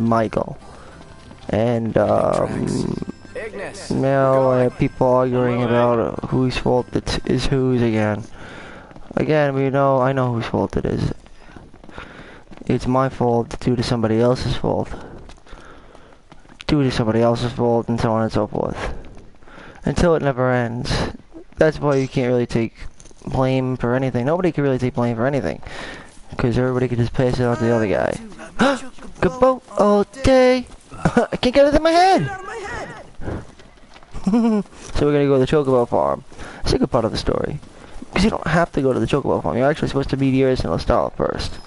Michael. And now people arguing about whose fault it is whose again. Again, I know whose fault it is. It's my fault due to somebody else's fault. Due to somebody else's fault, and so on and so forth. Until it never ends. That's why you can't really take blame for anything. Nobody can really take blame for anything. Because everybody can just pass it on to the other guy. Good boat all day. I can't get it in my head. So we're gonna go to the Chocobo farm. It's a good part of the story. Because you don't have to go to the Chocobo farm. You're actually supposed to meet Iris and Lestal first.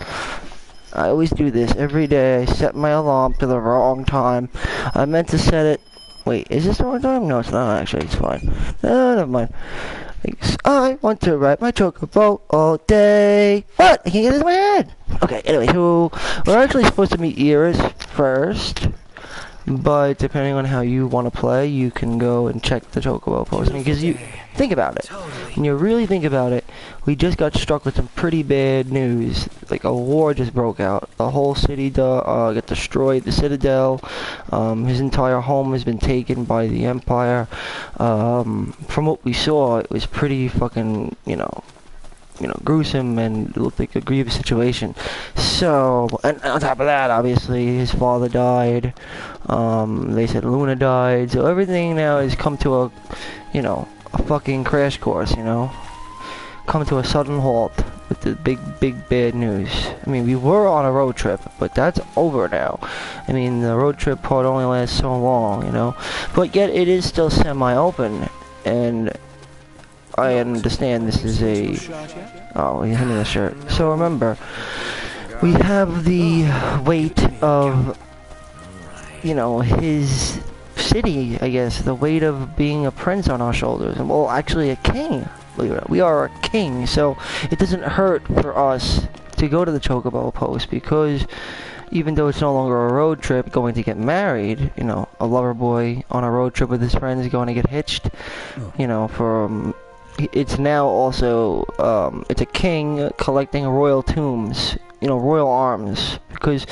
I always do this every day. I set my alarm to the wrong time. I meant to set it. Wait, is this the wrong time? No, it's not actually. It's fine. No, never mind. I want to ride my Chocobo all day. What? I can't get it in my head. Okay, anyway, so we're actually supposed to meet Iris first. But depending on how you want to play, you can go and check the Chocobo post. Because you think about it. When you really think about it, we just got struck with some pretty bad news. Like a war just broke out. The whole city got destroyed. The Citadel, his entire home has been taken by the Empire. From what we saw, it was pretty fucking, gruesome, and it looked like a grievous situation. So, and on top of that, obviously, his father died. They said Luna died. So everything now has come to a fucking crash course, come to a sudden halt with the big bad news. I mean, we were on a road trip, but that's over now. I mean, the road trip part only lasts so long, but yet it is still semi-open, and I understand this is a... Oh, he handed me the shirt. So remember, we have the weight of, his city, I guess, the weight of being a prince on our shoulders. Well, actually a king. We are a king, so it doesn't hurt for us to go to the Chocobo post, because even though it's no longer a road trip going to get married, a lover boy on a road trip with his friends going to get hitched, it's now also, it's a king collecting royal tombs, royal arms, because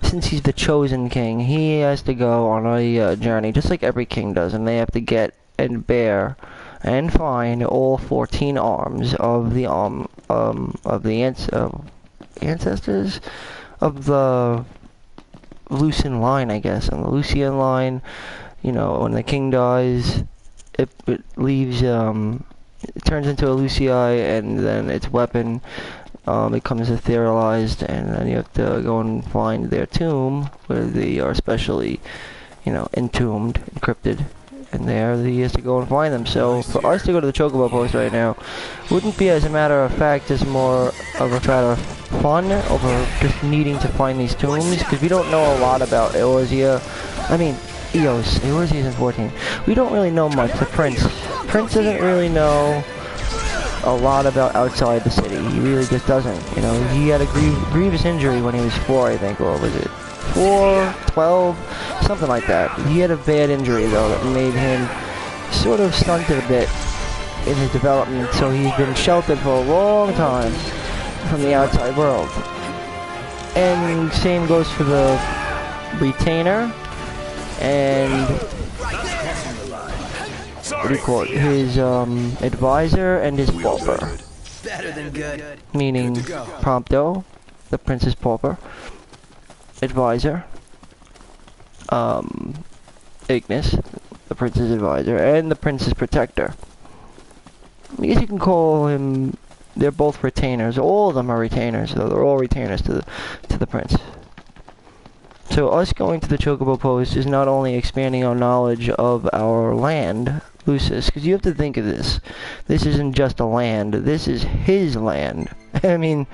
since he's the chosen king, he has to go on a journey, just like every king does, and they have to get and bear and find all 14 arms of the ancestors of the Lucian line, I guess. On the Lucian line, when the king dies, it leaves, it turns into a Lucii, and then its weapon becomes etherealized, and then you have to go and find their tomb, where they are specially, entombed, encrypted, and there he has to go and find them. So for us to go to the Chocobo post right now wouldn't be, as a matter of fact, just more of a matter of fun over just needing to find these tombs, because we don't know a lot about Eorzea. I mean, Eorzea's in 14. We don't really know much. The prince doesn't really know a lot about outside the city. He really just doesn't. He had a grievous injury when he was 4, I think, or was it 4, 12, something like that. He had a bad injury, though, that made him sort of stunted a bit in his development, so he's been sheltered for a long time from the outside world. And same goes for the retainer, and what do you call it? His advisor and his pauper. Meaning Prompto, the prince's pauper, advisor, Ignis, the prince's advisor, and the prince's protector. I guess you can call him. They're both retainers. All of them are retainers, though. They're all retainers to the prince. So us going to the Chocobo post is not only expanding our knowledge of our land, Lucis, because you have to think of this. This isn't just a land. This is his land. I mean,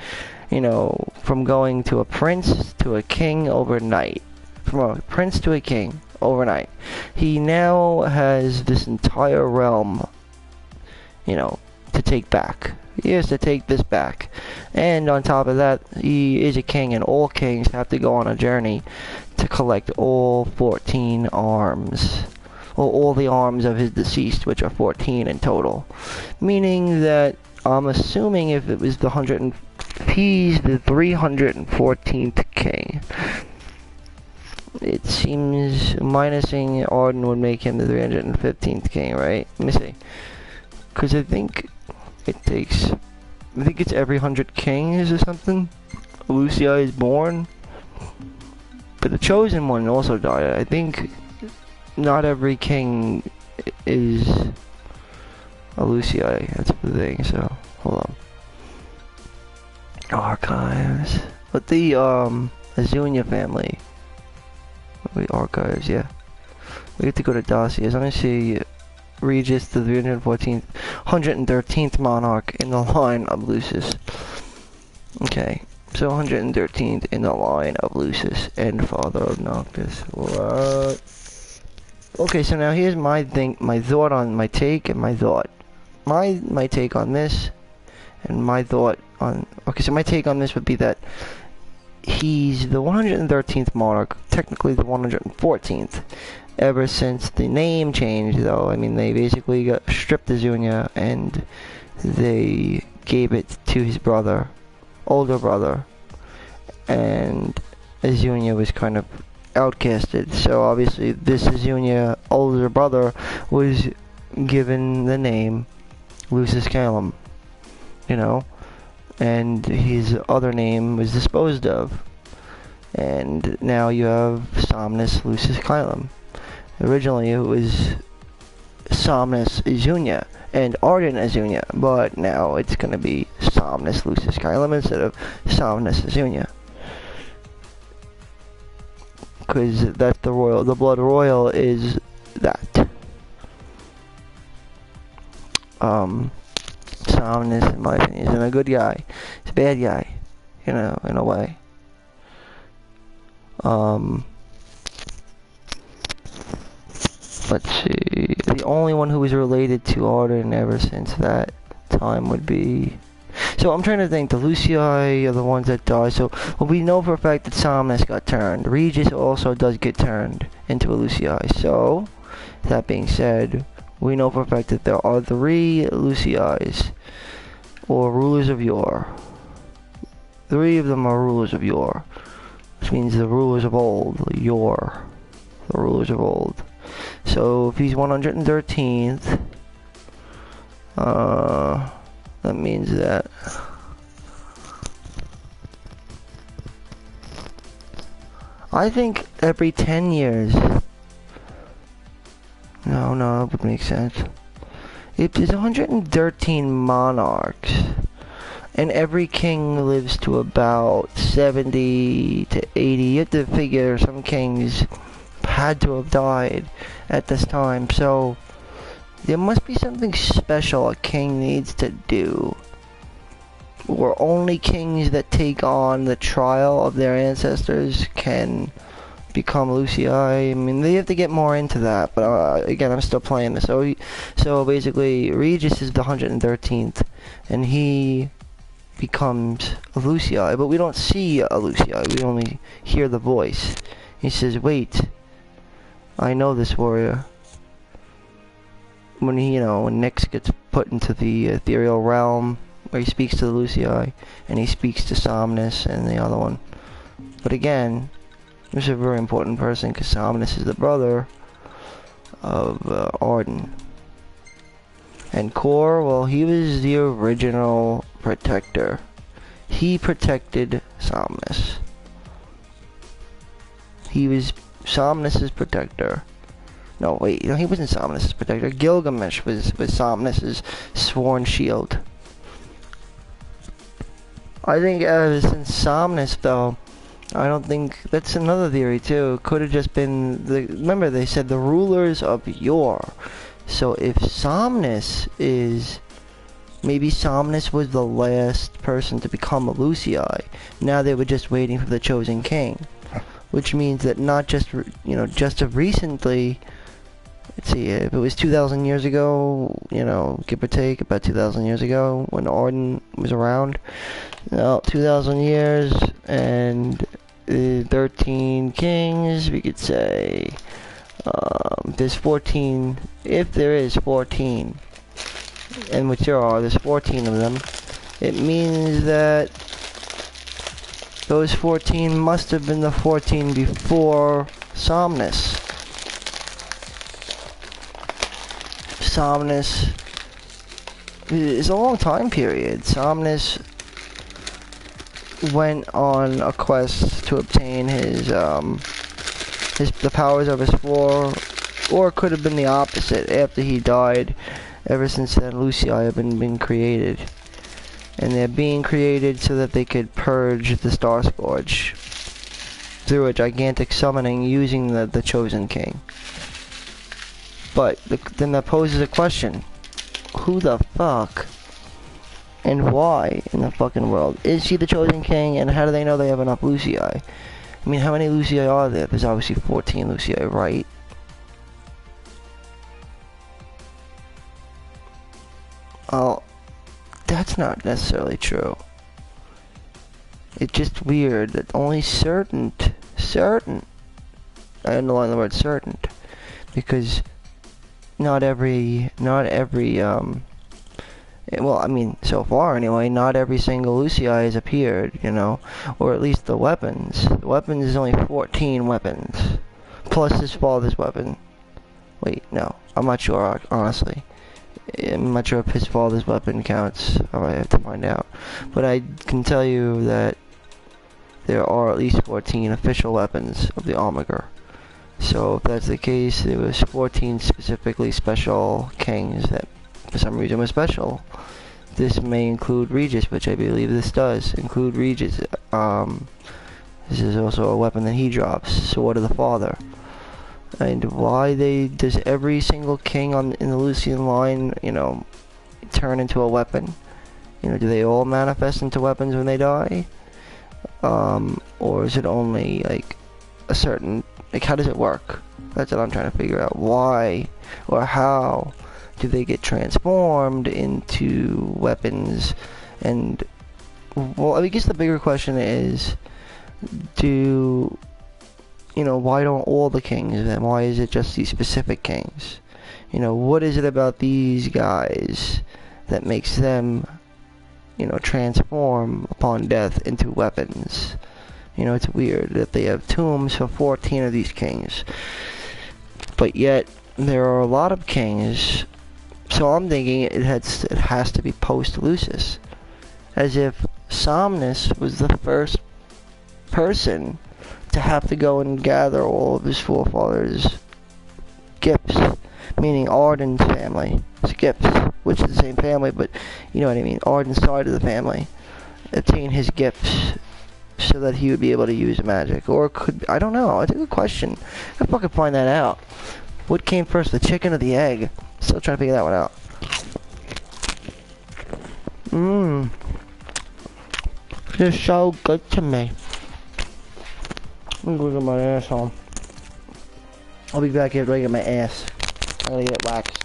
from going to a prince to a king overnight. From a prince to a king overnight. He now has this entire realm, to take back. He has to take this back. And on top of that, he is a king, and all kings have to go on a journey to collect all 14 arms. Well, all the arms of his deceased, which are 14 in total. Meaning that, I'm assuming if it was he's the 314th king. it seems minusing Arden would make him the 315th king, right? Let me see. Because I think it takes, I think it's every 100 kings or something. Lucii is born. But the chosen one also died. I think not every king is a Lucii. That's the thing, so hold on. Archives. But the Azunia family. Archives, yeah. We get to go to dossiers. I'm gonna see Regis, the 314th, 113th monarch in the line of Lucis. Okay, so 113th in the line of Lucis and father of Noctis. What? Okay, so now here's my thought on my take and my thought. My take on this and my thought on. Okay, so my take on this would be that he's the 113th monarch, technically the 114th, ever since the name changed, though. I mean, they basically got stripped Azunia and they gave it to his brother, older brother, and Azunia was kind of outcasted. So obviously this Azunia older brother was given the name Lucis Calum, you know, and his other name was disposed of, and now you have Somnus Lucis Calum. Originally it was Somnus Azunia and Arden Azunia, but now it's going to be Somnus Lucis Calum instead of Somnus Azunia, because that's the royal, the blood royal is that. Somnus, in my opinion, isn't a good guy. He's a bad guy, you know, in a way. Let's see. The only one who was related to Arden ever since that time would be. So I'm trying to think. The Lucii are the ones that die. So well, we know for a fact that Somnus got turned. Regis also does get turned into a Lucii. So that being said, we know for a fact that there are 3 Luciis, or rulers of yore. 3 of them are rulers of yore, which means the rulers of old, yore, the rulers of old. So if he's 113th, that means that I think every 10 years. No, that would make sense. If there's 113 monarchs, and every king lives to about 70 to 80, you have to figure some kings had to have died at this time, so there must be something special a king needs to do. Or only kings that take on the trial of their ancestors can become Lucii. I mean, they have to get more into that, but again, I'm still playing this. So basically, Regis is the 113th, and he becomes a Lucii, but we don't see a Lucii, we only hear the voice. He says, wait, I know this warrior. When he, when Nyx gets put into the ethereal realm, where he speaks to the Lucii, and he speaks to Somnus and the other one. But again, this is a very important person, because Somnus is the brother of Arden. And Kor, well, he was the original protector. He protected Somnus. He was Somnus's protector. No, wait, he wasn't Somnus's protector. Gilgamesh was Somnus's sworn shield. I think since Somnus, though, I don't think, that's another theory too. Could have just been remember they said the rulers of yore. So if Somnus is, maybe Somnus was the last person to become a Lucii. Now they were just waiting for the chosen king, which means that not just just of recently. Let's see, if it was 2,000 years ago, give or take, about 2,000 years ago when Arden was around. 2,000 years and 13 kings, we could say. There's 14, if there is 14, and which there's 14 of them, it means that those 14 must have been the 14 before Somnus. Somnus is a long time period. Somnus went on a quest to obtain the powers of his floor, or it could have been the opposite. After he died, ever since then, Lucii have been created, and they're being created so that they could purge the Star Scourge through a gigantic summoning using the Chosen King. But then that poses a question: who the fuck and why in the fucking world is he the Chosen King, and how do they know they have enough Lucii? I mean, how many Lucii are there? There's obviously 14 Lucii, right? Oh, that's not necessarily true. It's just weird that only certain, I underline the word certain, because not every, well, I mean, so far anyway, not every single Lucii has appeared, you know, or at least the weapons. The weapons is only 14 weapons, plus his father's weapon. Wait, no, I'm not sure, honestly. I'm not sure if his father's weapon counts. I have to find out. But I can tell you that there are at least 14 official weapons of the Omega. So if that's the case, there was 14 specifically special kings that for some reason were special. This may include Regis, which I believe this does include Regis. This is also a weapon that he drops, Sword of the Father. And why does every single king in the Lucian line, you know, turn into a weapon? You know, do they all manifest into weapons when they die? Or is it only like a certain, like, how does it work? That's what I'm trying to figure out. Why or how do they get transformed into weapons? And, well, I guess the bigger question is, you know, why don't all the kings then? Why is it just these specific kings? You know, what is it about these guys that makes them, you know, transform upon death into weapons? You know, it's weird that they have tombs for 14 of these kings. But yet, there are a lot of kings, so I'm thinking it has to be post-Lucis. As if Somnus was the first person to have to go and gather all of his forefathers' gifts, meaning Arden's family, his gifts, which is the same family, but you know what I mean, Arden's side of the family, obtain his gifts so that he would be able to use magic. Or could, I don't know, it's a good question. I fucking find that out. What came first, the chicken or the egg? Still trying to figure that one out. It's so good to me. I'm gonna get my ass home. I'll be back here to get my ass. I gotta get it waxed.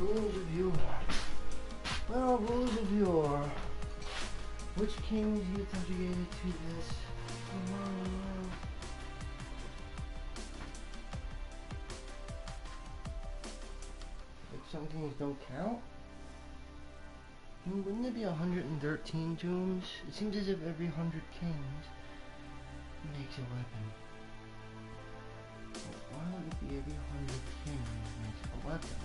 Rules of Yore. Which kings you subjugated to this? Like some kings don't count? Wouldn't there be 113 tombs? It seems as if every 100 kings makes a weapon. Well, why would it be every 100 kings makes a weapon?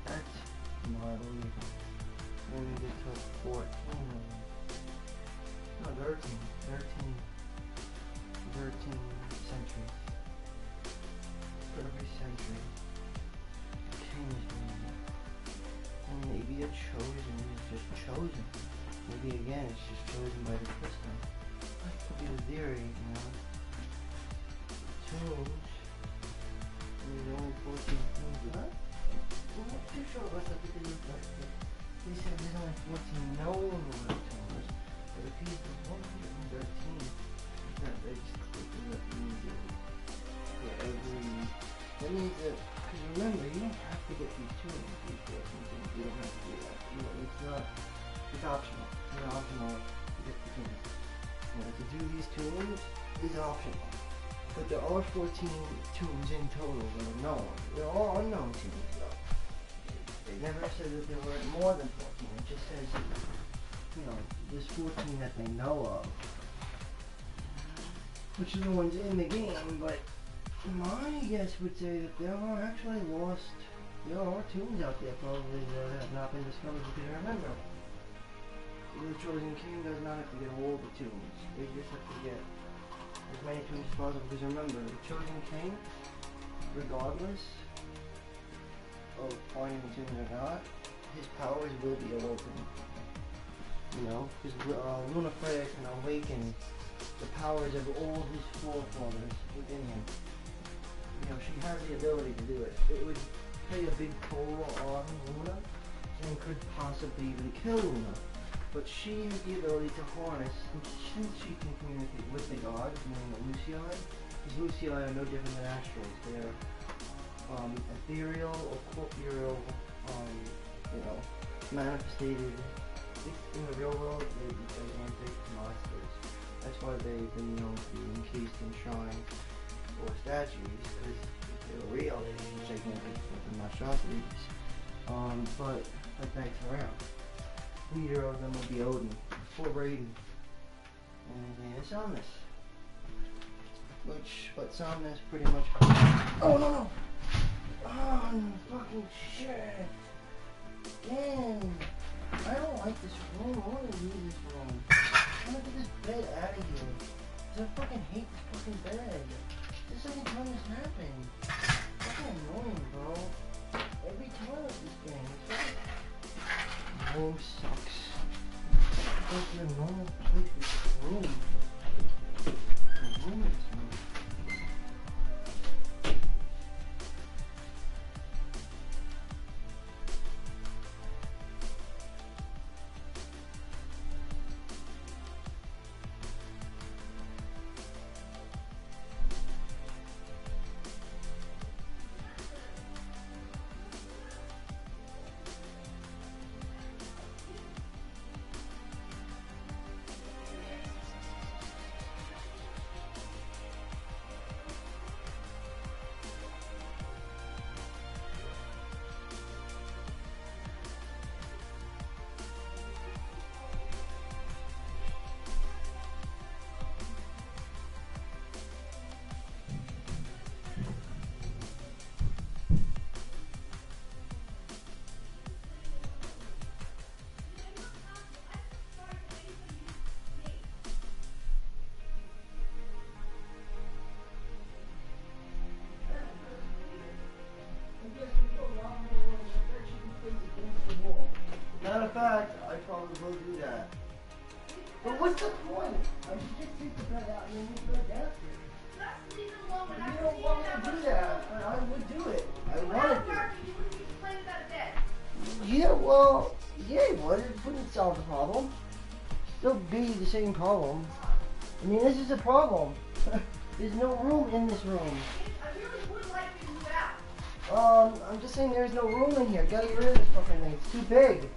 That's not illegal. When we get to 14. No, 13 centuries. For every century, king is moving. And maybe a chosen is just chosen. Maybe again it's just chosen by the system. That could be the theory, you know. Tombs. There's only 14 tombs. What? I'm not too sure about that because they said there's only 14 known tombs. But if he's the 113, they just completely let me do it. That means that, because remember, you don't have to get these tombs, these 14 things. You don't have to do that. You know, it's optional. It's optional to get the tombs. You know, to do these tombs is optional. But there are 14 tombs in total that are known. They're all unknown tombs, though. They never said that there were more than 14. It just says, you know, there's 14 that they know of. Which are the ones in the game, but my guess would say that there are actually there are tombs out there probably that have not been discovered, because remember, the chosen king does not have to get all the tombs. They just have to get as many tombs as possible, because remember, the chosen king, regardless of finding the tombs or not, his powers will be awoken. You know, because Lunafreya can awaken the powers of all his forefathers within him. You know, she has the ability to do it. It would play a big toll on Luna and could possibly even kill Luna. But she has the ability to harness, and since she can communicate with the gods, meaning the Lucii, because Lucii are no different than astrals. They're ethereal or corporeal, you know, manifested. In the real world, they're gigantic monsters. That's why they've been known to be encased in shrines or statues, because if they were real, they'd be gigantic fucking monstrosities. But back around. Leader of them would be Odin, before Raiden. And Somnus. But Somnus pretty much. Oh no! Oh fucking shit! Damn! I don't like this room. I want to leave this room. I want to get this bed out of here. Cause I fucking hate this fucking bed. This is the second time this happened. It's fucking annoying, bro. Every time with this thing. The room sucks. Go to a normal place with this room. The room is room. Matter of fact, I probably will do that. But what's the point? I should just take the bed out and then move it downstairs. Just leave it alone. You don't want me to do that, but I would do it. I want to do it. You wouldn't be complaining about a bed. Yeah, well, yeah, it would. It wouldn't solve the problem. Still be the same problem. I mean, this is a problem. There's no room in this room. I really would like you to move out. I'm just saying there's no room in here. Gotta get rid of this fucking thing. It's too big.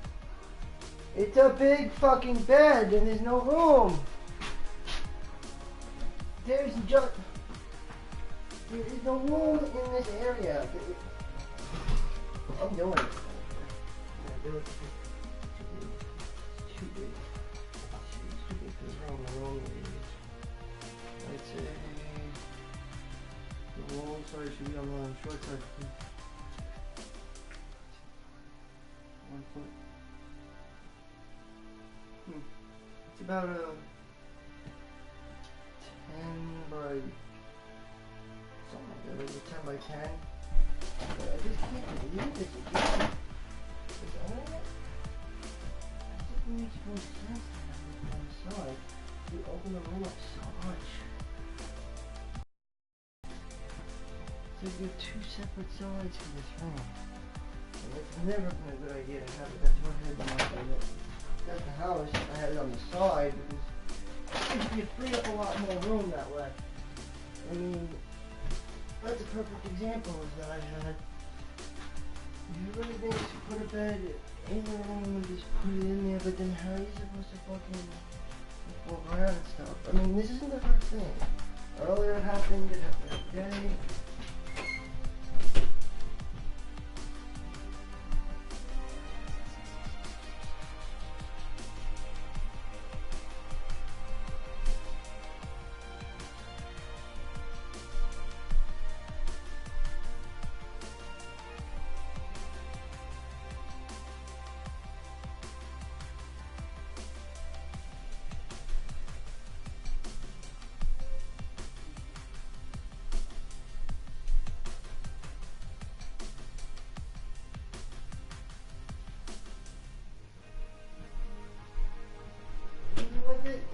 It's a big fucking bed and there's no room. There is no room in this area. I'm doing it. I'm gonna do it. It's too big. It's too big for the room. The room is, I'd say, the long side should be on the short side. 1 foot. It's about a 10 by something like that, maybe 10 by 10. But I just can't believe this again. This internet? It just makes more sense than everything on the side. You open the room up so much. So you have 2 separate sides for this room. And it's never been a good idea to have it. That's what I had in mind when I got the house. I had it on the side because you free up a lot more room that way. I mean, that's a perfect example is that I had. You really think to put a bed in the room and just put it in there, but then how are you supposed to fucking walk around and stuff? I mean, this isn't the first thing. Earlier it happened every day.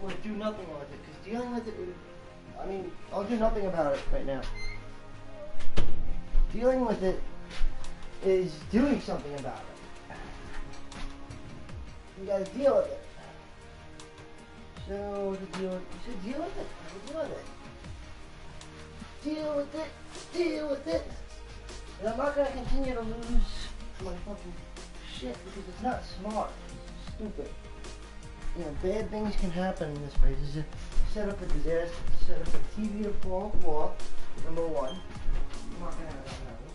Or do nothing with it, because dealing with it would, I mean, I'll do nothing about it right now. Dealing with it is doing something about it. You gotta deal with it. So, to deal with it, you should deal with it. Deal with it. Deal with it. Deal with it. And I'm not gonna continue to lose my fucking shit, because it's not smart. It's stupid. You know, bad things can happen in this place. It's a set up a disaster. Set up a TV to fall on the floor, number 1. I'm not gonna have that happen.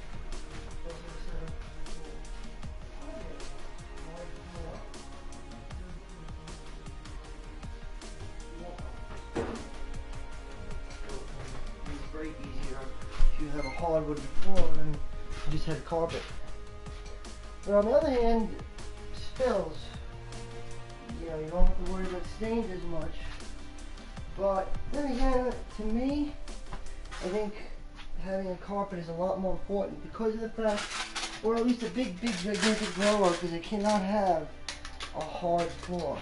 It's very easier if you have a hardwood floor than you just have carpet. But on the other hand, spills. You know, you don't have to worry about stains as much. But then again, to me, I think having a carpet is a lot more important because of the fact, or at least a big gigantic blower, because it cannot have a hard floor.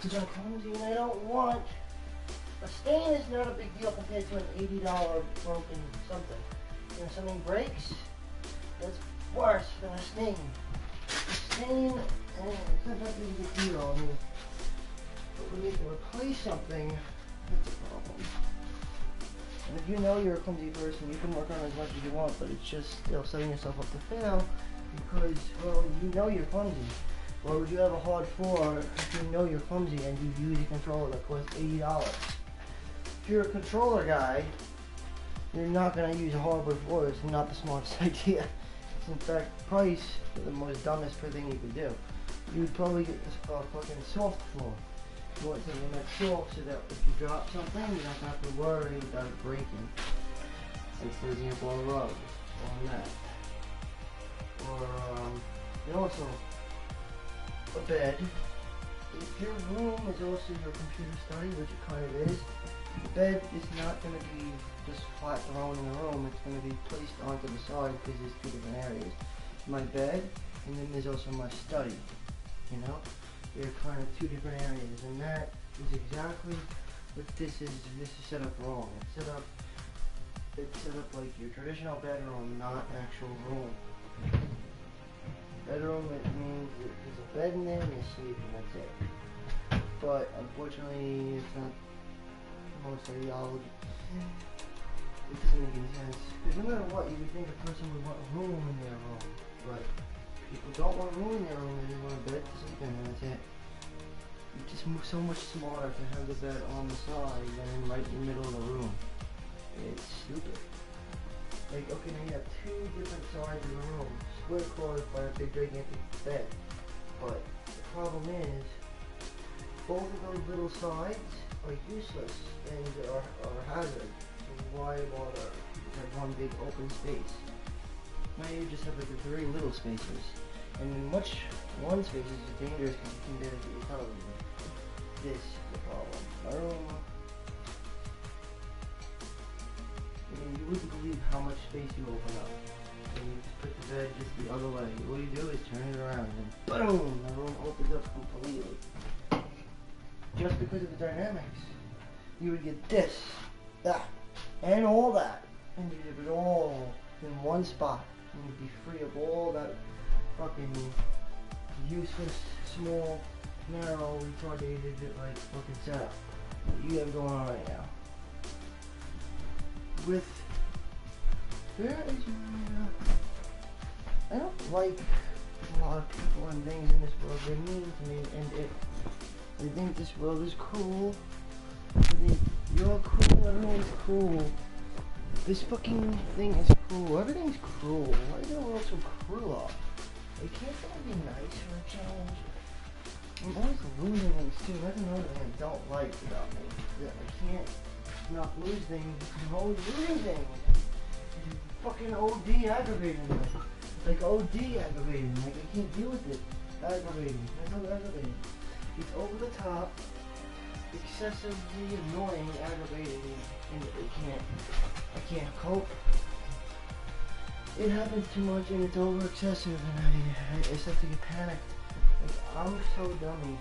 Because I'm clumsy and I don't want, a stain is not a big deal compared to an $80 broken something. You know, something breaks, that's worse than a stain. A stain, it's not that big of a deal. I mean, but when you have to replace something, that's a problem. And if you know you're a clumsy person, you can work on it as much as you want, but it's just still setting yourself up to fail because, well, you know you're clumsy. Or would you have a hard floor if you know you're clumsy and you use a controller that costs $80? If you're a controller guy, you're not going to use a hardwood floor. It's not the smartest idea. It's in fact price for the most dumbest thing you could do. You would probably get a fucking soft floor. You want something that's soft so that if you drop something, you don't have to worry about it breaking. Like for example on the rug, or on that. Or, and also, a bed. If your room is also your computer study, which it kind of is, the bed is not going to be just flat thrown in the room. It's going to be placed onto the side because there's 2 different areas. My bed, and then there's also my study. You know, they're kind of 2 different areas, and that is exactly what this is. This is set up wrong. It's set up like your traditional bedroom, not actual room. Bedroom, it means there's a bed in there and you sleep and that's it. But unfortunately, it's not most ideology. It doesn't make any sense. Because no matter what, you would think a person would want room in their room. But people don't want room in their room, they just want a bed to sleep in and that's it. It's just so much smarter to have the bed on the side than right in the middle of the room. It's stupid. Like, okay, now you have two different sides of the room, split caused by a big gigantic bed. But the problem is, both of those little sides are useless and are hazard. So why bother? You have one big open space. Now you just have like the very little spaces. And in one space is dangerous because you can barely get your television. This is the problem. My room, I mean, you wouldn't believe how much space you open up. And you just put the bed just the other way. All you do is turn it around and boom! The room opens up completely. Just because of the dynamics. You would get this, that, and all that. And you'd have it all in one spot. And you'd be free of all that fucking useless, small, narrow, retarded, like, fucking setup that you have going on right now. Where is my, I don't like a lot of people and things in this world. They're mean to me, and they think this world is cruel. They think you're cool, everyone's cruel. This fucking thing is cruel. Everything's cruel. Why is the world so cruel? It can't someone be nice for a change? I'm always losing things too. That's another thing I don't like about me. That I can't not lose things because I'm always losing things. It's fucking OD aggravating me. Like OD aggravating. Like I can't deal with it. Aggravating. That's not aggravating. It's over the top, excessively annoying, aggravating, and I can't cope. It happens too much and it's over excessive, and I start to get panicked. Like, I'm so dummy.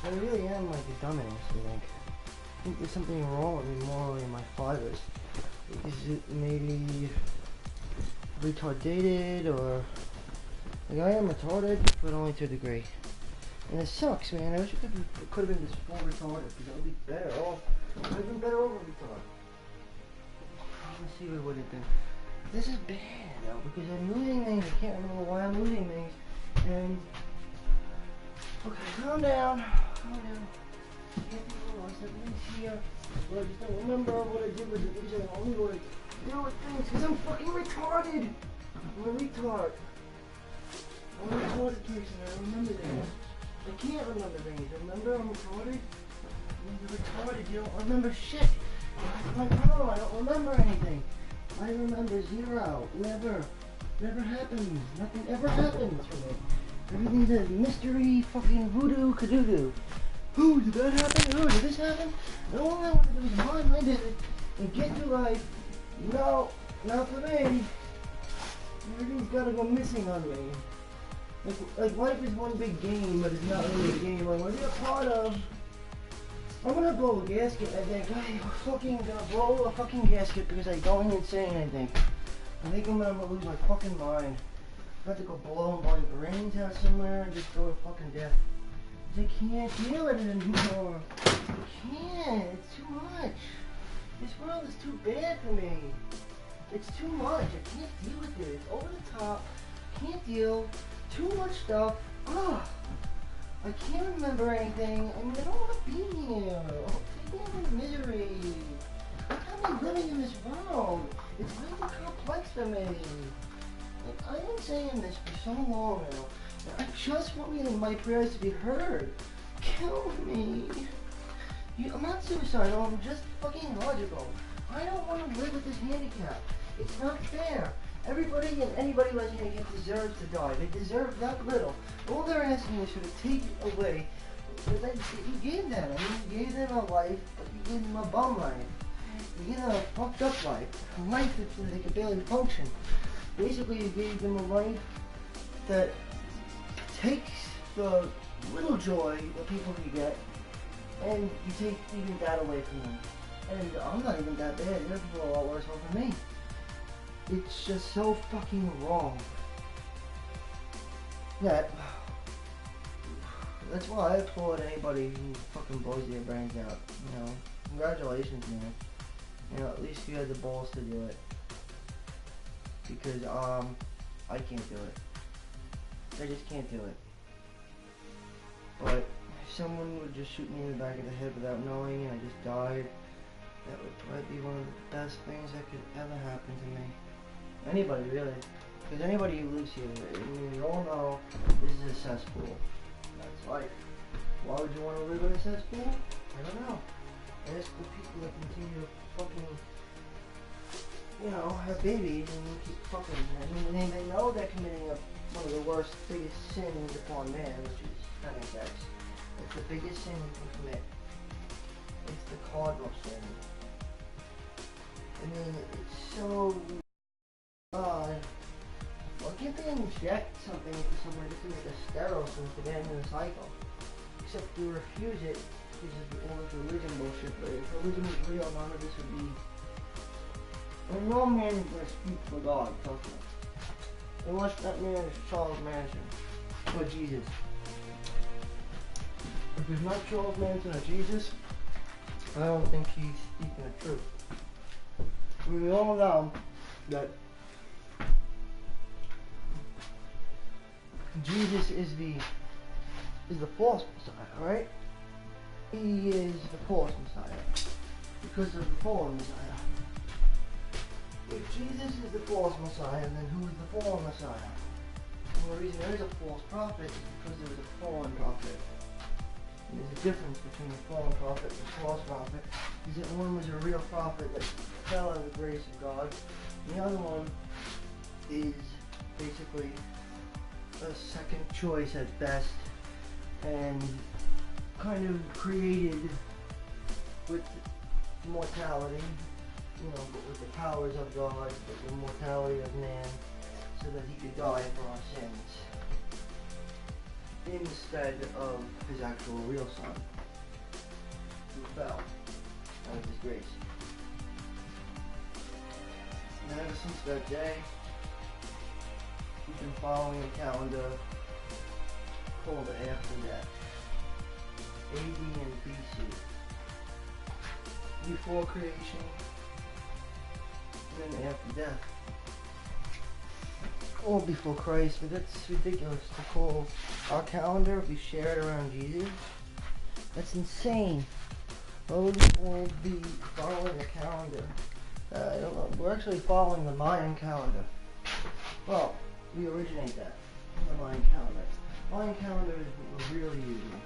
I really am like a dumbass, I think. I think there's something wrong with me morally in my fibers. Is it maybe retarded, or like I am retarded, but only to a degree. And it sucks, man. I wish it could have been this full retarded, because I would be better off. I would have been better off retarded. Let's see what it did. This is bad though, because I'm losing things. I can't remember why I'm losing things. And okay, calm down. Calm down. Can't be lost. Everything's here. But I just don't remember what I did with it, because I only want to deal with things because I'm fucking retarded. I'm a retard. I'm a retarded person. I remember that. I can't remember things. Remember, I'm retarded. I'm retarded. You don't remember shit. That's my problem. I don't remember anything. I remember zero. Never. Never happens. Nothing ever happens for me. Everything's a mystery fucking voodoo kadoodoo. Who did that happen? Who did this happen? And all I want to do is mind my business and get through life. No, not for me. Everything's gotta go missing on me. Like life is one big game, but it's not really a game I want to be a part of. I'm gonna blow a gasket, I think. I'm fucking gonna blow a fucking gasket because I'm going insane, I think. I think I'm gonna lose my fucking mind. I'm about to go blow my brains out somewhere and just go to fucking death. I can't deal with it anymore. I can't. It's too much. This world is too bad for me. It's too much. I can't deal with it. It's over the top. Can't deal. Too much stuff. Ugh. I can't remember anything. I mean, I don't want to be here. Take me out of misery. I can't be living in this world. It's way too complex for me. Like, I've been saying this for so long now. I just want my prayers to be heard. Kill me. I'm not suicidal, I'm just fucking logical. I don't want to live with this handicap. It's not fair. Everybody and anybody who has a handicap deserves to die. They deserve that little. All they're asking is for to take it away. But you gave them. I mean, you gave them a life, but you gave them a bum life. You gave them a fucked up life. A life that they could barely function. Basically, you gave them a life that takes the little joy that people can get, and you take even that away from them. And I'm not even that bad. There's people a lot worse off than me. It's just so fucking wrong. That's why I applaud anybody who fucking blows their brains out. You know, congratulations, man. You know, at least you had the balls to do it. Because I can't do it. I just can't do it. But if someone would just shoot me in the back of the head without knowing and I just died, That would probably be one of the best things that could ever happen to me. Anybody, really. Because anybody who lives here, I mean, we all know this is a cesspool. That's life. Why would you want to live in a cesspool? I don't know. Ask the people that continue to fucking, you know, have babies and keep fucking. I mean, they know they're committing one of the worst, biggest sins upon man, which is having sex. It's the biggest sin you can commit. It's the cardinal sin. I mean, it's so odd. Well, can't they inject something into someone just to make a sterile so to get into the cycle? Except you refuse it because of all this religion bullshit. But if religion was real, none of this would be. And no man is going to speak for God, trust me. Unless that man is Charles Manson or Jesus. If it's not Charles Manson or Jesus, I don't think he's speaking the truth. We all know that Jesus is the false Messiah, right? He is the false Messiah because of the fallen Messiah. If Jesus is the false Messiah, then who is the fallen Messiah? Well, the reason there is a false prophet is because there was a fallen prophet. And there's a difference between the fallen prophet and the false prophet, is that one was a real prophet that fell out of the grace of God, and the other one is basically a second choice at best, and kind of created with mortality, you know, but with the powers of God, but the mortality of man, so that he could die for our sins, instead of his actual real son, who fell out of his grace. And ever since that day, we've been following a calendar called After Death, AD and BC. Before creation, then after death. Or before Christ, but that's ridiculous to call our calendar if we share it around Jesus. That's insane. Why would we all be following a calendar? I don't know. We're actually following the Mayan calendar. Well, we originate that, the Mayan calendar. Mayan calendar is what we're really using.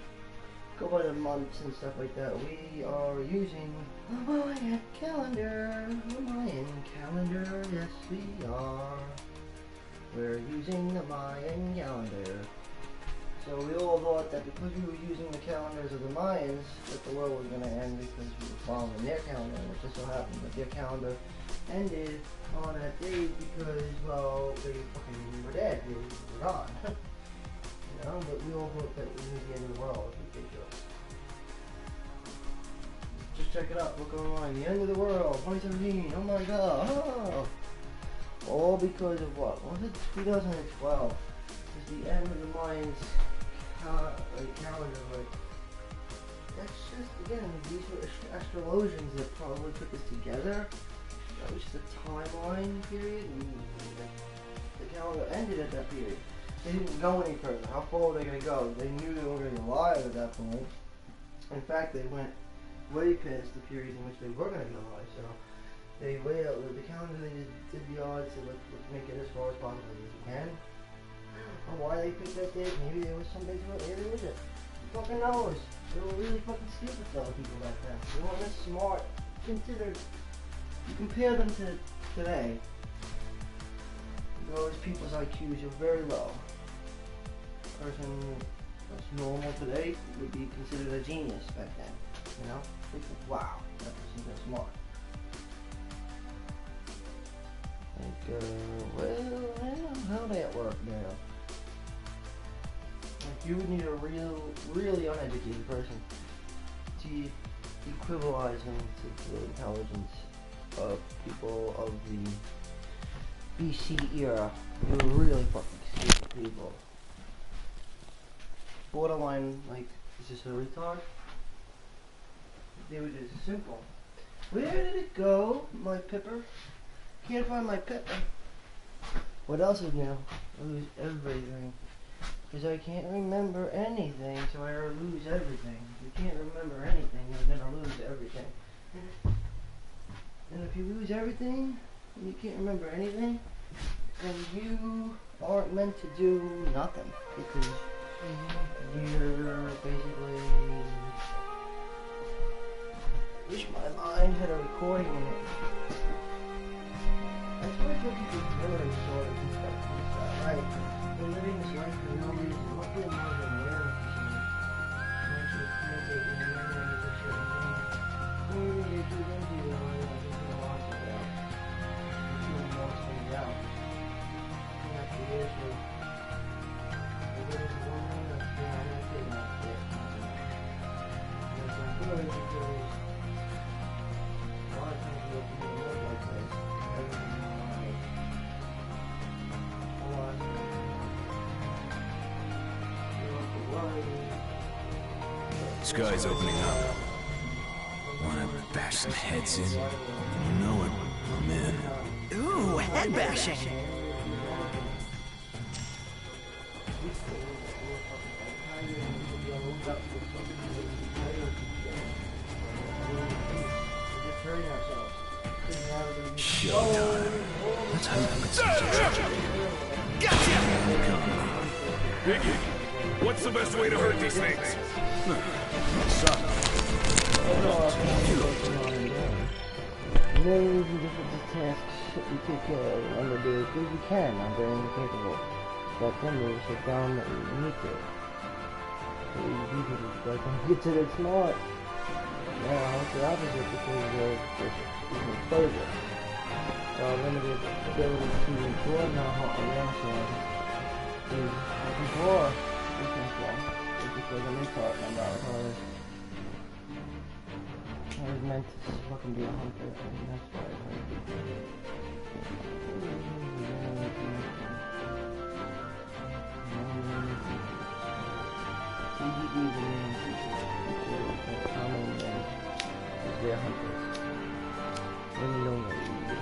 Go by the months and stuff like that. We are using the Mayan calendar. The Mayan calendar, yes we are. We're using the Mayan calendar. So we all thought that because we were using the calendars of the Mayans, that the world was going to end because we were following their calendar. And it just so happened that their calendar ended on that date because, well, they fucking were dead. They were gone. You know, but we all thought that we knew the end of the world. It's ridiculous. Just check it out. Look online. The end of the world, 2017. Oh my god. Oh. All because of what? Was it 2012? It's the end of the Mayans calendar. Like, that's just, again, these were astrologians that probably put this together. That was just a timeline period, and the calendar ended at that period. They didn't go any further. How far were they going to go? They knew they were going to be alive at that point. In fact, they went way past the period in which they were going to be alive. So they way out the calendar. They did the odds to let's make it as far as possible as we can. Or why they picked that date? Maybe there was something to it. Maybe there wasn't. Who fucking knows? They were really fucking stupid though, people back then. They weren't as smart. Considered. You compare them to today. Those people's IQs are very low. A person that's normal today would be considered a genius back then. You know? People, wow, that person's so smart. Like, well, how would that work now? Like, you would need a really uneducated person to equivalize them to the intelligence of people of the BC era. They were really fucking stupid people. Borderline, like, is this a retard? They were just simple. Where did it go, my pepper? Can't find my pepper. What else is new? I lose everything. Because I can't remember anything, so I lose everything. If you can't remember anything, you're gonna lose everything. And if you lose everything, and you can't remember anything, then you aren't meant to do nothing. Because you're basically... Wish my mind had a recording in it. That's why people do memory disorders and stuff like that. Like, they're living this life for no reason. What do you more than awareness is trying to accommodate your memories of certain things. Maybe they do things you don't realize it's been lost about. You're feeling most things out. And after years of living lonely, that's the only thing that's it. And it's like, good because a lot of times you have to do more like this. Everything in your life. A lot of times. You don't have to worry. Sky's opening up. Wanna bash some heads in? You know it. I'm in. Ooh, head bashing. Showtime. Let's hope it's Gotcha! Biggie, what's the best way to hurt these things? Millions of different tasks you take care of on the day because you can. I'm very incapable. But some moves are dumb that you need to. So you people just don't get to it smart. Yeah, it's the opposite because they're just even further. Limited ability to enjoy how a youngster is before we can fly. It's just like a new part about how I was meant to fucking be a hunter, and that's why I heard that's common and they're hunters. Let me know what you do.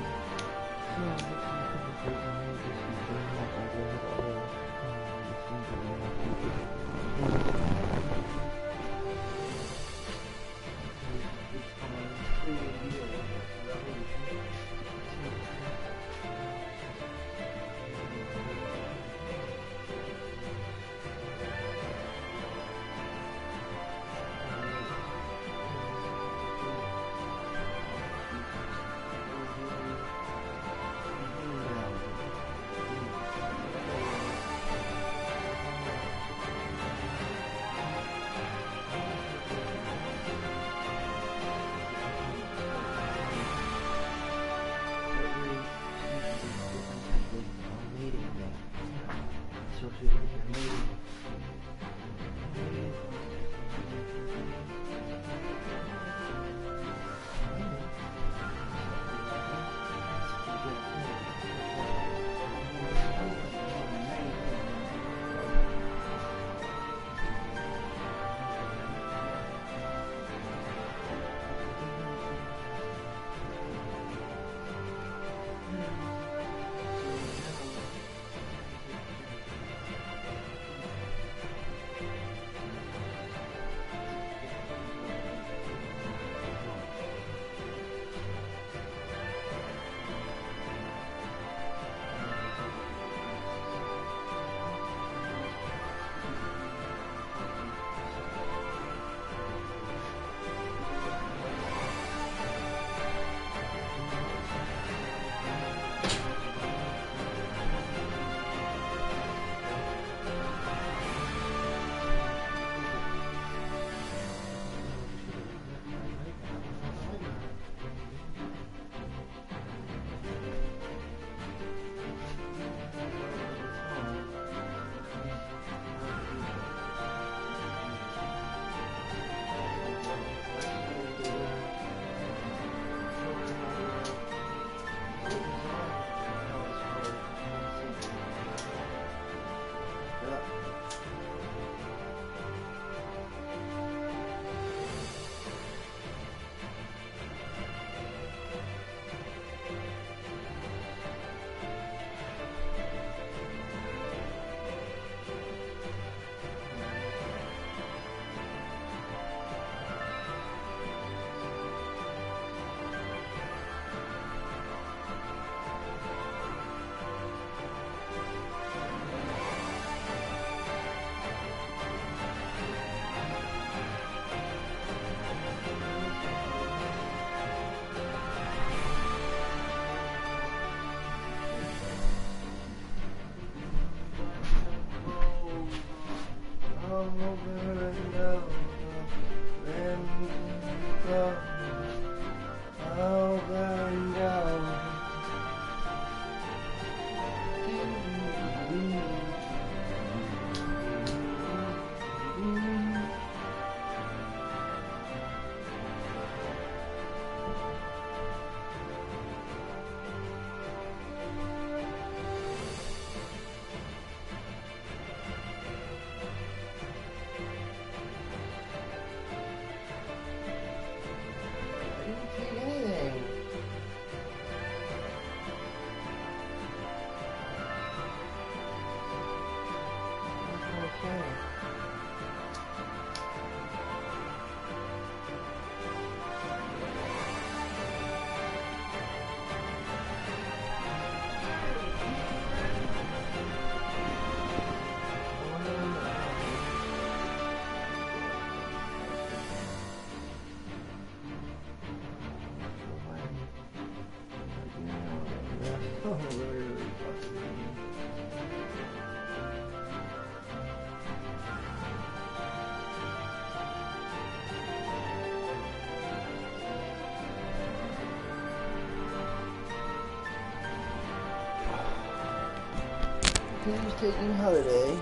Who's taking holiday?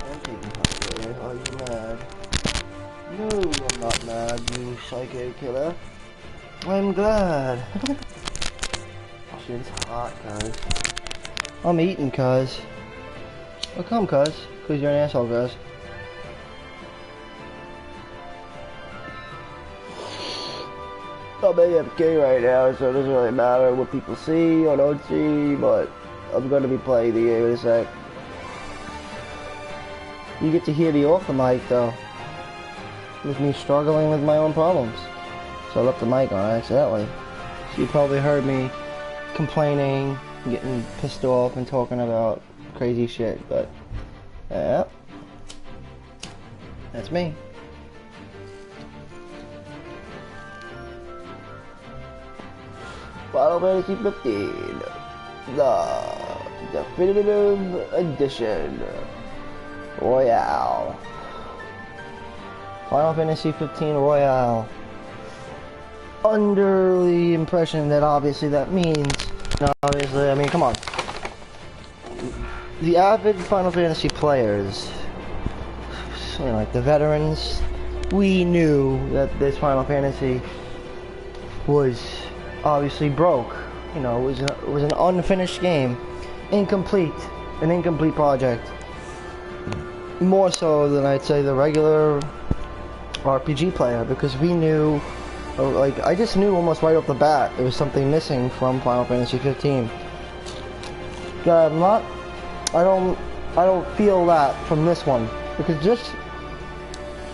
I'm taking holiday. Are you mad? No, I'm not mad, you psycho killer. I'm glad. Shit's hot, cuz. I'm eating, cuz. Oh, come, cuz. Cuz you're an asshole, cuz. I'm AFK right now, so it doesn't really matter what people see or don't see, but I'm gonna be playing the game in a sec. You get to hear the off the mic though, with me struggling with my own problems. So I left the mic on accidentally. So you probably heard me complaining, getting pissed off and talking about crazy shit, but yeah, that's me. Final Fantasy 15. The Definitive Edition Royale. Final Fantasy 15 Royale. Under the impression that obviously that means, obviously, I mean, come on. The avid Final Fantasy players, you know, like the veterans, we knew that this Final Fantasy was obviously broke. You know, it was an unfinished game, an incomplete project. More so than I'd say the regular RPG player, because we knew, like, I just knew almost right off the bat there was something missing from Final Fantasy 15. I don't feel that from this one, because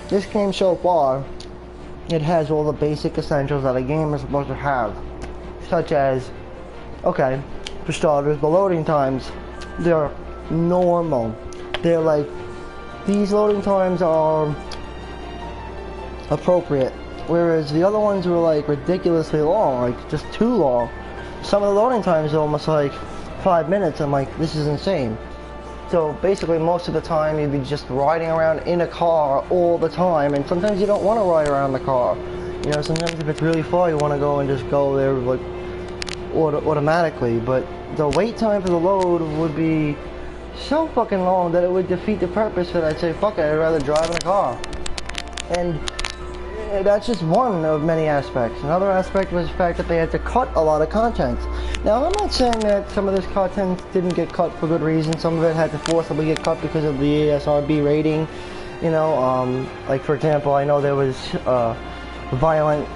this game so far, it has all the basic essentials that a game is supposed to have, such as, okay, for starters, the loading times, they're normal. They're like, these loading times are appropriate, whereas the other ones were like ridiculously long, like just too long. Some of the loading times are almost like 5 minutes. I'm like, this is insane. So basically most of the time you'd be just riding around in a car all the time, and sometimes you don't want to ride around the car. You know, sometimes if it's really far you want to go and just go there like automatically, but the wait time for the load would be so fucking long that it would defeat the purpose that I'd say, fuck it, I'd rather drive in a car. And that's just one of many aspects. Another aspect was the fact that they had to cut a lot of content. Now, I'm not saying that some of this content didn't get cut for good reason. Some of it had to forcibly get cut because of the ASRB rating. You know, like for example, I know there was violent,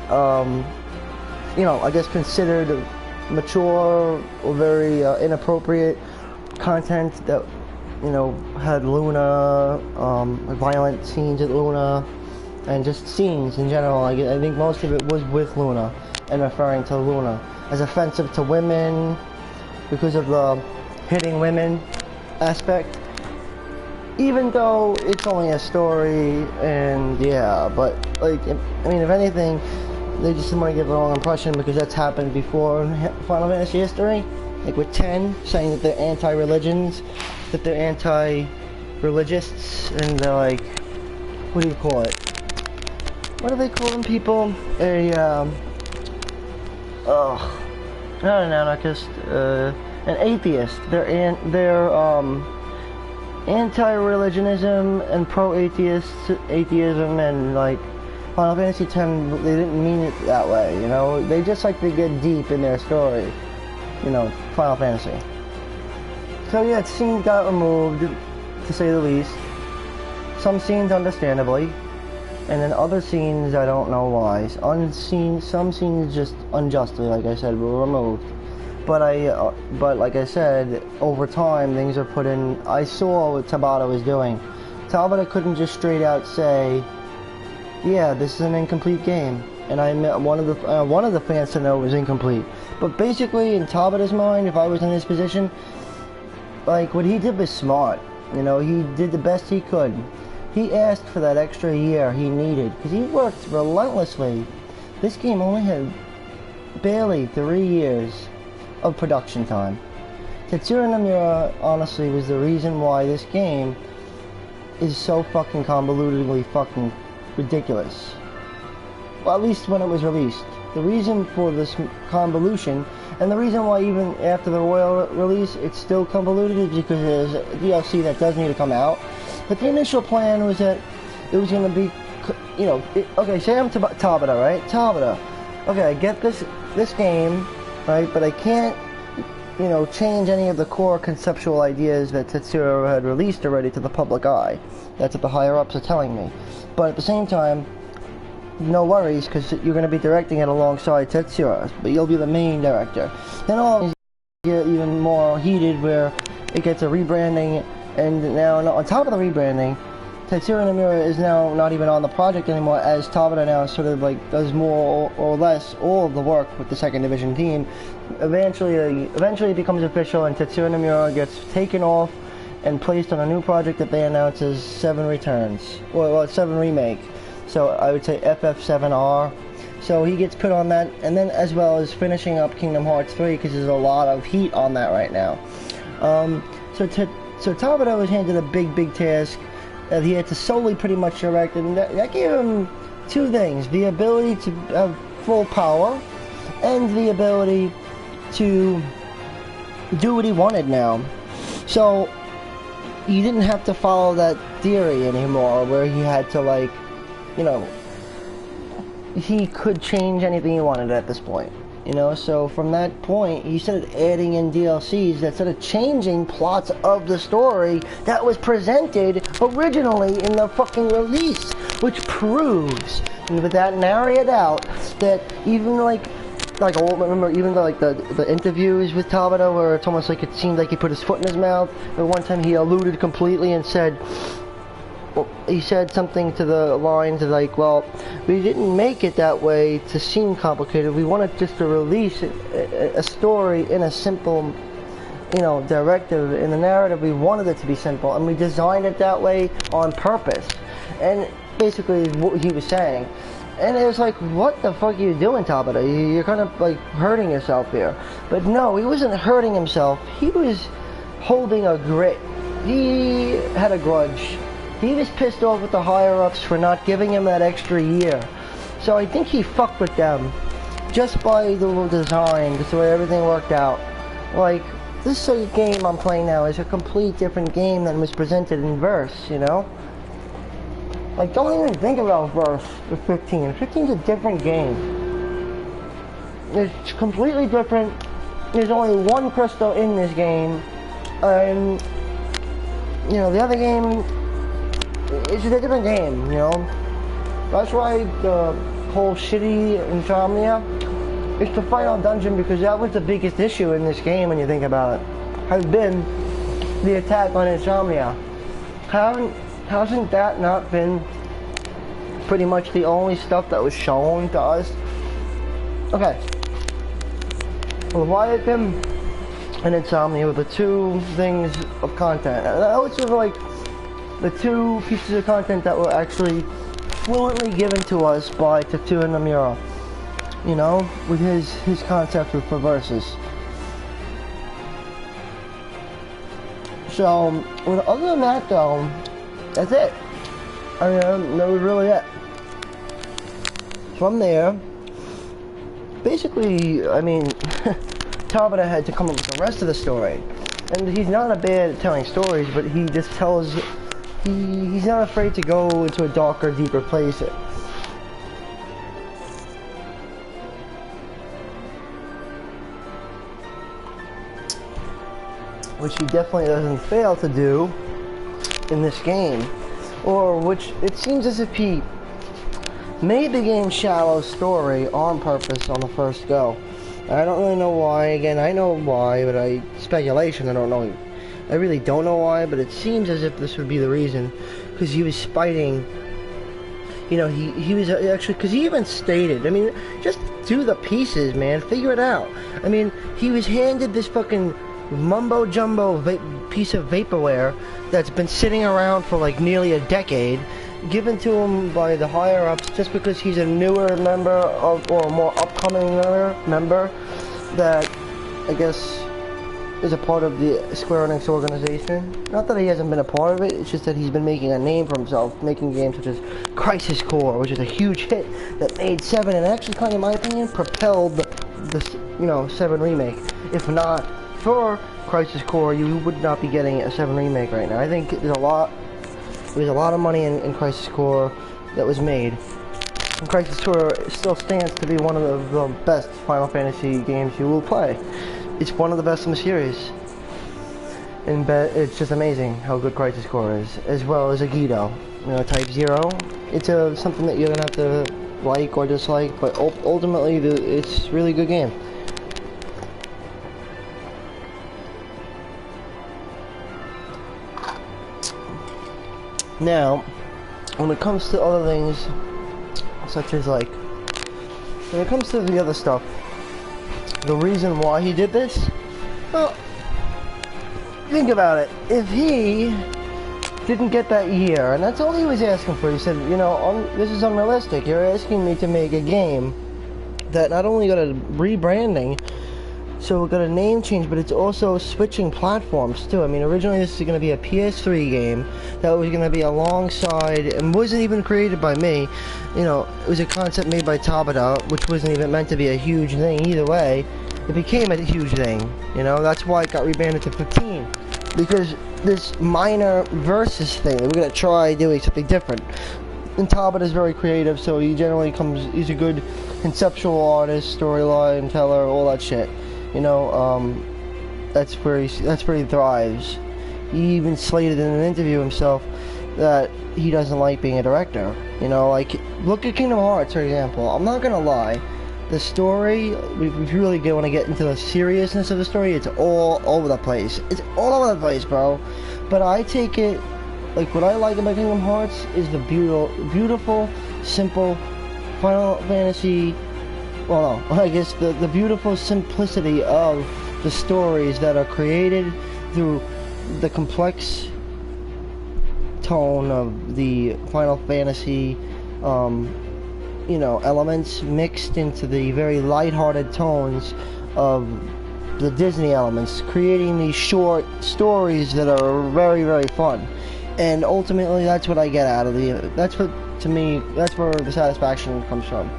you know, I guess considered mature or very inappropriate content that, you know, had Luna, violent scenes at Luna, and just scenes in general. I think most of it was with Luna and referring to Luna as offensive to women because of the hitting women aspect, even though it's only a story. And yeah, but like, I mean, if anything, they just didn't want to give the wrong impression, because that's happened before in Final Fantasy history, like with 10, saying that they're anti-religions, that they're anti, religious, and they're like, what do you call it? What do they call them people? Not an anarchist, an atheist. They're anti-religionism and pro-atheism, and like Final Fantasy X, they didn't mean it that way, you know? They just like to get deep in their story, you know, Final Fantasy. So yeah, scenes got removed, to say the least. Some scenes understandably, and then other scenes I don't know why. Some scenes just unjustly, like I said, were removed. But like I said, over time things are put in. I saw what Tabata was doing. Tabata couldn't just straight out say, "Yeah, this is an incomplete game," and I met one of the fans to know it was incomplete. But basically, in Tabata's mind, if I was in this position, like what he did was smart. You know, he did the best he could. He asked for that extra year he needed because he worked relentlessly. This game only had barely 3 years of production time. Tetsuya Nomura honestly was the reason why this game is so fucking convolutedly fucking ridiculous. Well, at least when it was released. The reason for this convolution, and the reason why even after the royal release it's still convoluted, is because there's a DLC that does need to come out. But the initial plan was that it was going to be, you know, okay, say I'm Tabata, right? Tabata. Okay, I get this game, right? But I can't, you know, change any of the core conceptual ideas that Tetsuya had released already to the public eye. That's what the higher-ups are telling me. But at the same time, no worries, because you're going to be directing it alongside Tetsuya, but you'll be the main director. Then all these get even more heated where it gets a rebranding, and now on top of the rebranding, Tetsuya Nomura is now not even on the project anymore, as Tabata now sort of like does more or less all of the work with the second division team. Eventually it becomes official, and Tetsuya Nomura gets taken off and placed on a new project that they announce as 7 Returns, well 7 Remake. So I would say FF7R. So he gets put on that, and then as well as finishing up Kingdom Hearts 3, because there's a lot of heat on that right now. So Tabata was handed a big task that he had to solely pretty much direct, and that gave him 2 things: the ability to have full power, and the ability to do what he wanted now. So he didn't have to follow that theory anymore, where he had to, like, you know, he could change anything he wanted at this point, you know. So from that point, he started adding in DLCs that started changing plots of the story that was presented originally in the fucking release, which proves, and without nary a doubt, that even remember even the interviews with Tabata, where it's almost like it seemed like he put his foot in his mouth. But one time he alluded completely and said, he said something to the lines of like, well, we didn't make it that way to seem complicated. We wanted just to release a story in a simple, you know, directive. In the narrative, we wanted it to be simple, and we designed it that way on purpose. And basically what he was saying. And it was like, what the fuck are you doing, Tabata? You're kind of like hurting yourself here. But no, he wasn't hurting himself. He was holding a grit. He had a grudge. He was pissed off with the higher-ups for not giving him that extra year. So I think he fucked with them just by the design, just the way everything worked out. Like, this game I'm playing now is a complete different game than was presented in verse, you know? Like, don't even think about verse with 15. 15's a different game. It's completely different. There's only 1 crystal in this game. And, you know, the other game, it's a different game, you know? That's why the whole shitty Insomnia is the final dungeon, because that was the biggest issue in this game when you think about it. Has been the attack on Insomnia. Hasn't that not been pretty much the only stuff that was shown to us? Okay. Leviathan and Insomnia were the 2 things of content. That was sort of like the 2 pieces of content that were actually fluently given to us by Tetsuya Nomura. You know, with his concept for verses. So, well, other than that though, that's it. I mean, that was really it. From there, basically, I mean, Tabata had to come up with the rest of the story. And he's not a bad at telling stories, but he just tells, he's not afraid to go into a darker, deeper place. Which he definitely doesn't fail to do in this game. Or which, it seems as if he made the game shallow story on purpose on the first go. I don't really know why. Again, I know why, but speculation, I don't know. I really don't know why, but it seems as if this would be the reason. Because he was fighting, you know, he was actually, because he even stated, I mean, just do the pieces, man, figure it out. I mean, he was handed this fucking mumbo-jumbo piece of vaporware that's been sitting around for like nearly a decade, given to him by the higher-ups just because he's a newer member of, or a more upcoming member that I guess is a part of the Square Enix organization. Not that he hasn't been a part of it, it's just that he's been making a name for himself, making games such as Crisis Core, which is a huge hit that made 7, and actually kind of, in my opinion, propelled the you know, 7 remake. If not for Crisis Core, you would not be getting a 7 remake right now. I think there's a lot of money in Crisis Core that was made. And Crisis Core still stands to be one of the best Final Fantasy games you will play. It's one of the best in the series. And it's just amazing how good Crisis Core is, as well as Agido. You know, Type 0. It's something that you're gonna have to like or dislike, but ultimately it's a really good game. Now, when it comes to other things, such as like, when it comes to the other stuff, the reason why he did this, well, think about it. If he didn't get that year, and that's all he was asking for, he said, you know, this is unrealistic. You're asking me to make a game that not only got a rebranding, so we got a name change, but it's also switching platforms too. I mean, originally this is going to be a PS3 game that was going to be alongside, and wasn't even created by me. You know, it was a concept made by Tabata, which wasn't even meant to be a huge thing either way. It became a huge thing, you know, that's why it got rebranded to 15. Because this minor versus thing, we're going to try doing something different. And Tabata is very creative, so he generally he's a good conceptual artist, storyline teller, all that shit. You know, that's where he thrives. He even slated in an interview himself that he doesn't like being a director. You know, like, look at Kingdom Hearts, for example. I'm not gonna lie. The story, if you really want to get into the seriousness of the story, it's all over the place. It's all over the place, bro. But I take it, like, what I like about Kingdom Hearts is the beautiful, simple Final Fantasy. Well, no, I guess the beautiful simplicity of the stories that are created through the complex tone of the Final Fantasy, you know, elements mixed into the very lighthearted tones of the Disney elements, creating these short stories that are very, very fun. And ultimately, that's what I get out of that's what, to me, that's where the satisfaction comes from.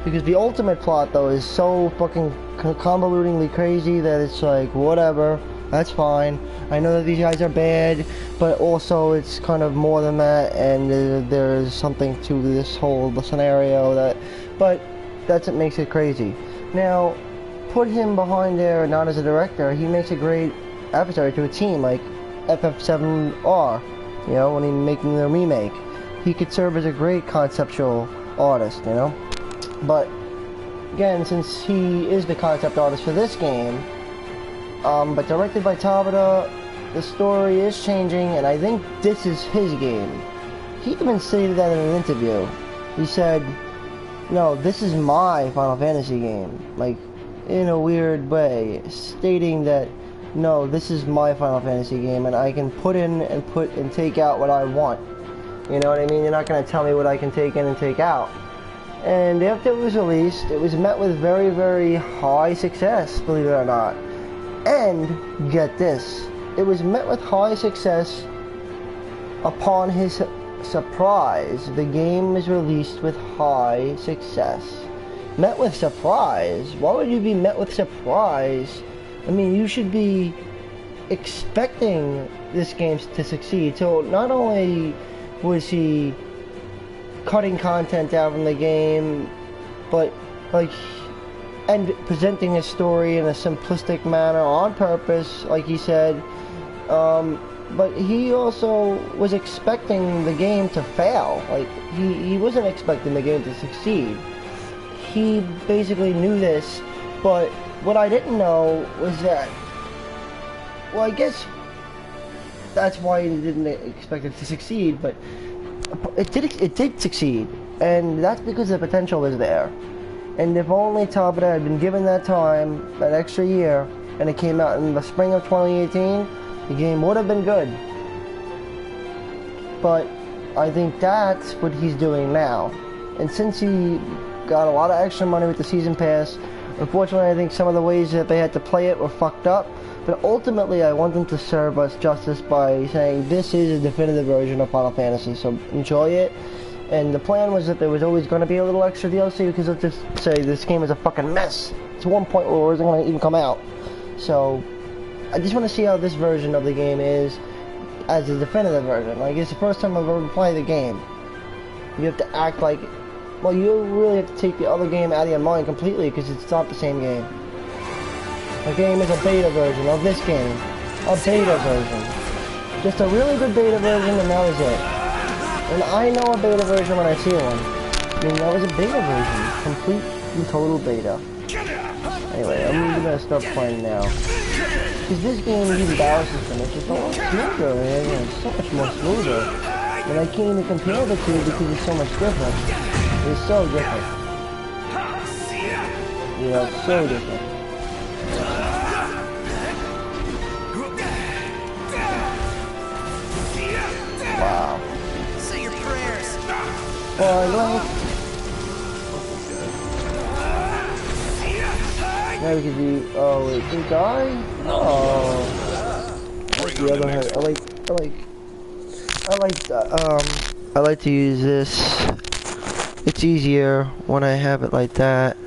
Because the ultimate plot, though, is so fucking convolutingly crazy that it's like, whatever, that's fine. I know that these guys are bad, but also it's kind of more than that, and there's something to this whole scenario that, but that's what makes it crazy. Now, put him behind there, not as a director, he makes a great adversary to a team, like FF7R, you know, when he's making the remake. He could serve as a great conceptual artist, you know? But, again, since he is the concept artist for this game, but directed by Tabata, the story is changing, and I think this is his game. He even stated that in an interview. He said, no, this is my Final Fantasy game. Like, in a weird way, stating that, no, this is my Final Fantasy game, and I can put in and take out what I want. You know what I mean? You're not going to tell me what I can take in and take out. And after it was released, it was met with very, very high success, believe it or not. And, get this, it was met with high success. Upon his surprise, the game was released with high success. Met with surprise? Why would you be met with surprise? I mean, you should be expecting this game to succeed. So not only was he cutting content out from the game, but like, and presenting his story in a simplistic manner on purpose, like he said, but he also was expecting the game to fail. Like, he wasn't expecting the game to succeed. He basically knew this, but what I didn't know was that, well, I guess that's why he didn't expect it to succeed, but it did succeed, and that's because the potential was there. And if only Tabata had been given that time, that extra year, and it came out in the spring of 2018, the game would have been good. But I think that's what he's doing now. And since he got a lot of extra money with the season pass, unfortunately I think some of the ways that they had to play it were fucked up. But ultimately I want them to serve us justice by saying this is a definitive version of Final Fantasy, so enjoy it. And the plan was that there was always going to be a little extra DLC, because let's just say this game is a fucking mess. To one point where it wasn't going to even come out. So I just want to see how this version of the game is as a definitive version. Like, it's the first time I've ever played the game. You have to act like, well, you really have to take the other game out of your mind completely, because it's not the same game. The game is a beta version of this game. A beta version. Just a really good beta version, and that was it. And I know a beta version when I see one. I mean, that was a beta version. Complete and total beta. Anyway, I'm gonna start playing now. Because this game, these battle system, it's just a lot smoother, man. It's so much more smoother. And I can't even compare the two because it's so much different. It's so different. Yeah, it's so different. Wow. Say your prayers. Well, now we can do, oh wait, can die? Oh. That's the other head. I like to use this. It's easier when I have it like that.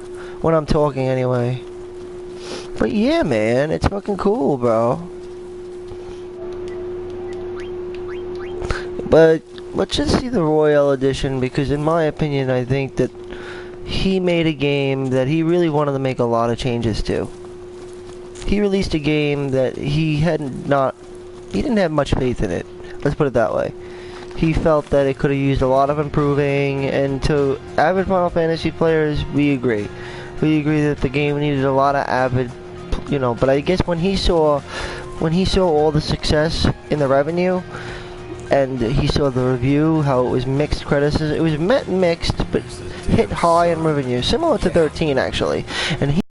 When I'm talking anyway. But yeah, man, it's fucking cool, bro. But let's just see the Royale Edition, because in my opinion, I think that he made a game that he really wanted to make a lot of changes to. He released a game that he didn't have much faith in it. Let's put it that way. He felt that it could have used a lot of improving, and to avid Final Fantasy players, we agree. We agree that the game needed a lot of avid, but I guess when he saw all the success in the revenue, and he saw the review, how it was mixed criticism, it was mixed, but hit high in revenue, similar to 13 actually, and he